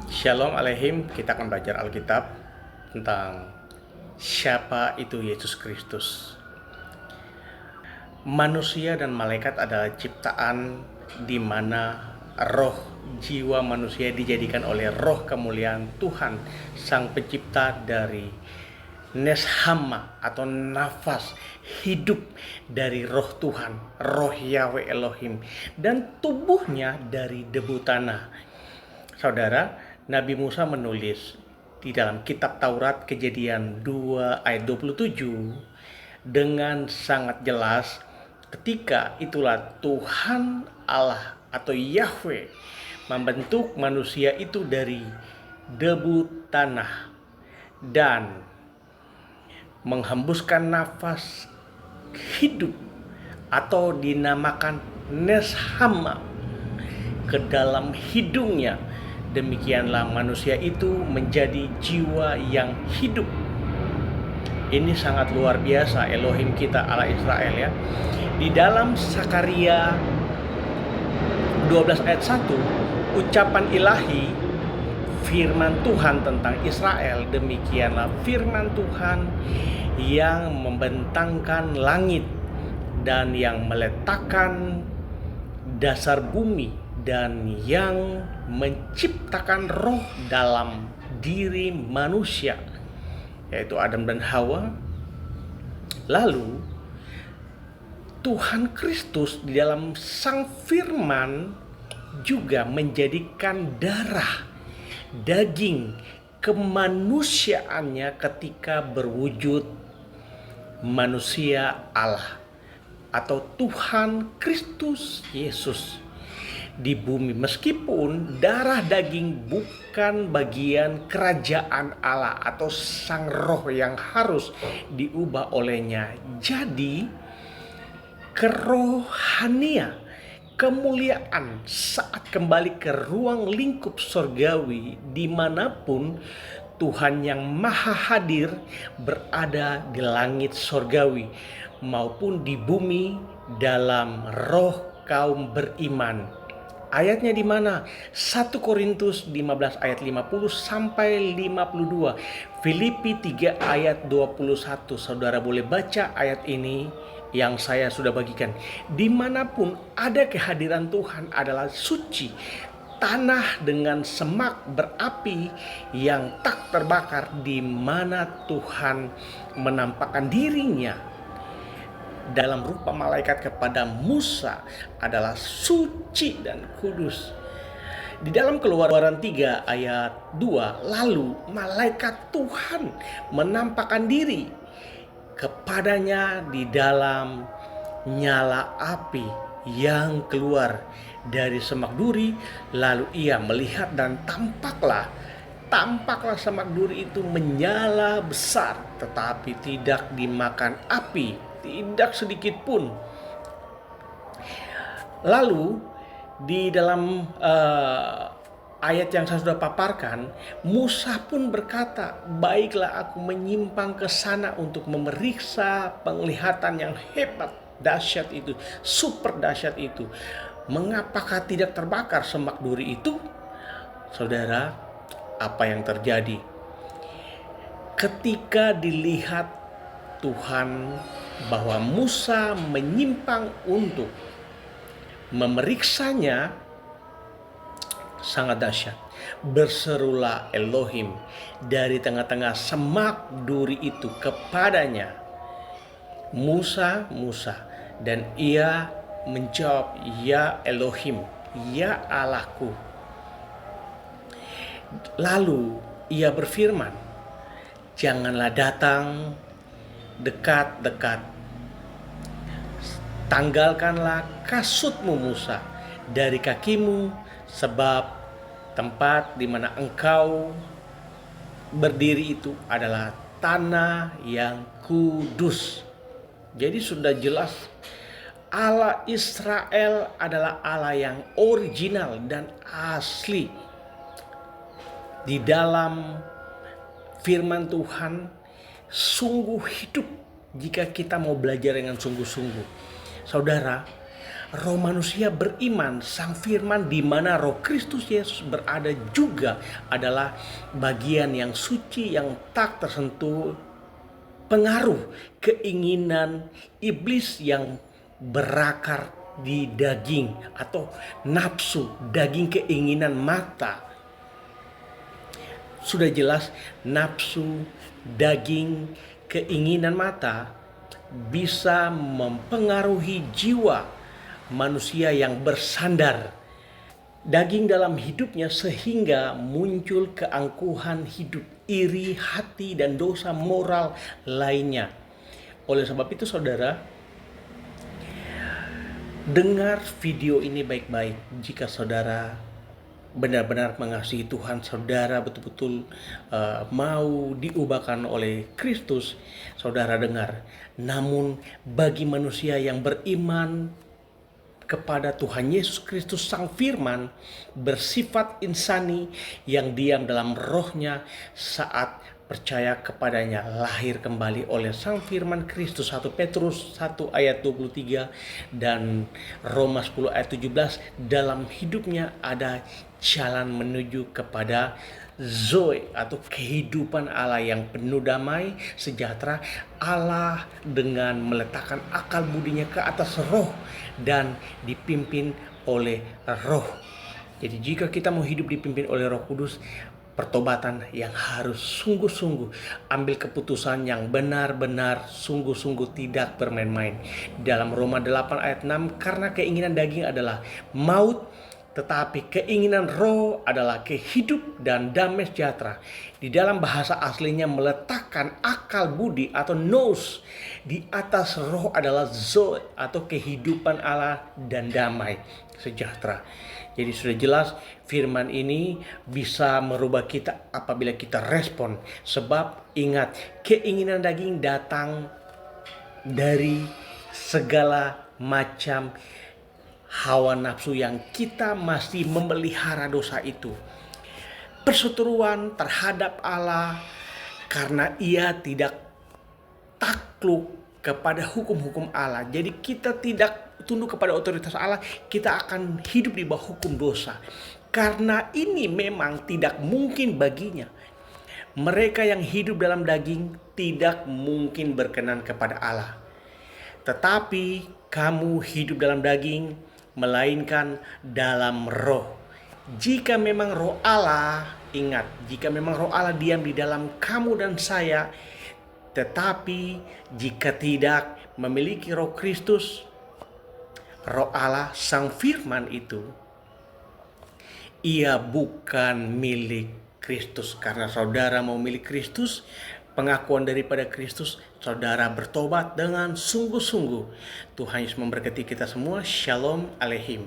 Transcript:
Shalom Aleihim, kita akan belajar Alkitab tentang siapa itu Yesus Kristus. Manusia dan malaikat adalah ciptaan di mana roh jiwa manusia dijadikan oleh roh kemuliaan Tuhan Sang Pencipta dari neshama atau nafas hidup dari roh Tuhan, roh Yahweh Elohim, dan tubuhnya dari debu tanah. Saudara, Nabi Musa menulis di dalam kitab Taurat Kejadian 2 ayat 27 dengan sangat jelas, ketika itulah Tuhan Allah atau Yahweh membentuk manusia itu dari debu tanah dan menghembuskan nafas hidup atau dinamakan neshama ke dalam hidungnya. Demikianlah manusia itu menjadi jiwa yang hidup. Ini sangat luar biasa Elohim kita Allah Israel ya. Di dalam Sakaria 12 ayat 1, ucapan ilahi firman Tuhan tentang Israel, demikianlah firman Tuhan yang membentangkan langit dan yang meletakkan dasar bumi dan yang menciptakan roh dalam diri manusia, yaitu Adam dan Hawa. Lalu Tuhan Kristus di dalam Sang Firman juga menjadikan darah, daging kemanusiaannya ketika berwujud manusia Allah atau Tuhan Kristus Yesus di bumi. Meskipun darah daging bukan bagian kerajaan Allah atau Sang Roh yang harus diubah olehnya, jadi kerohanian, kemuliaan saat kembali ke ruang lingkup surgawi dimanapun Tuhan yang maha hadir berada di langit surgawi maupun di bumi dalam roh kaum beriman. Ayatnya di mana? 1 Korintus 15 ayat 50 sampai 52. Filipi 3 ayat 21. Saudara boleh baca ayat ini yang saya sudah bagikan. Dimanapun ada kehadiran Tuhan adalah suci. Tanah dengan semak berapi yang tak terbakar, di mana Tuhan menampakkan dirinya dalam rupa malaikat kepada Musa adalah suci dan kudus. Di dalam Keluaran 3 ayat 2, lalu malaikat Tuhan menampakkan diri kepadanya di dalam nyala api yang keluar dari semak duri. Lalu ia melihat dan tampaklah semak duri itu menyala besar, tetapi tidak dimakan api, tidak sedikit pun. Lalu di dalam ayat yang saya sudah paparkan, Musa pun berkata, baiklah aku menyimpang ke sana untuk memeriksa penglihatan yang hebat, dahsyat itu, super dahsyat itu. Mengapakah tidak terbakar semak duri itu? Saudara, apa yang terjadi? Ketika dilihat Tuhan bahwa Musa menyimpang untuk memeriksanya, sangat dahsyat. Berserulah Elohim dari tengah-tengah semak duri itu kepadanya, Musa, Musa. Dan ia menjawab, ya Elohim, ya Allahku. Lalu ia berfirman, janganlah datang dekat-dekat. Tanggalkanlah kasutmu Musa dari kakimu, sebab tempat di mana engkau berdiri itu adalah tanah yang kudus. Jadi sudah jelas Allah Israel adalah Allah yang original dan asli. Di dalam firman Tuhan sungguh hidup jika kita mau belajar dengan sungguh-sungguh. Saudara, roh manusia beriman, sang firman di mana roh Kristus Yesus berada juga adalah bagian yang suci yang tak tersentuh pengaruh keinginan iblis yang berakar di daging atau nafsu, daging keinginan mata. Sudah jelas nafsu, daging, keinginan mata bisa mempengaruhi jiwa manusia yang bersandar daging dalam hidupnya sehingga muncul keangkuhan hidup, iri hati dan dosa moral lainnya. Oleh sebab itu saudara, dengar video ini baik-baik. Jika saudara benar-benar mengasihi Tuhan, saudara betul-betul mau diubahkan oleh Kristus, saudara dengar. Namun bagi manusia yang beriman kepada Tuhan Yesus Kristus Sang Firman, bersifat insani yang diam dalam rohnya saat percaya kepadanya, lahir kembali oleh Sang Firman Kristus. 1 Petrus 1 ayat 23 dan Roma 10 ayat 17, dalam hidupnya ada jalan menuju kepada Zoe atau kehidupan Allah yang penuh damai, sejahtera. Allah dengan meletakkan akal budinya ke atas roh dan dipimpin oleh roh. Jadi jika kita mau hidup dipimpin oleh Roh Kudus, pertobatan yang harus sungguh-sungguh, ambil keputusan yang benar-benar sungguh-sungguh, tidak bermain-main. Dalam Roma 8 ayat 6, karena keinginan daging adalah maut, tetapi keinginan roh adalah kehidup dan damai sejahtera. Di dalam bahasa aslinya meletakkan akal budi atau nous di atas roh adalah zoe atau kehidupan Allah dan damai sejahtera. Jadi sudah jelas firman ini bisa merubah kita apabila kita respon. Sebab ingat, keinginan daging datang dari segala macam hawa nafsu yang kita masih memelihara dosa itu. Perseteruan terhadap Allah karena ia tidak takluk kepada hukum-hukum Allah. Jadi kita tidak tunduk kepada otoritas Allah, kita akan hidup di bawah hukum dosa. Karena ini memang tidak mungkin baginya. Mereka yang hidup dalam daging tidak mungkin berkenan kepada Allah. Tetapi kamu hidup dalam daging, melainkan dalam roh. Jika memang roh Allah, ingat, jika memang roh Allah diam di dalam kamu dan saya, tetapi jika tidak memiliki roh Kristus, roh Allah, Sang Firman itu, ia bukan milik Kristus. Karena saudara mau milik Kristus, pengakuan daripada Kristus, saudara bertobat dengan sungguh-sungguh. Tuhan Yesus memberkati kita semua. Shalom Aleichem.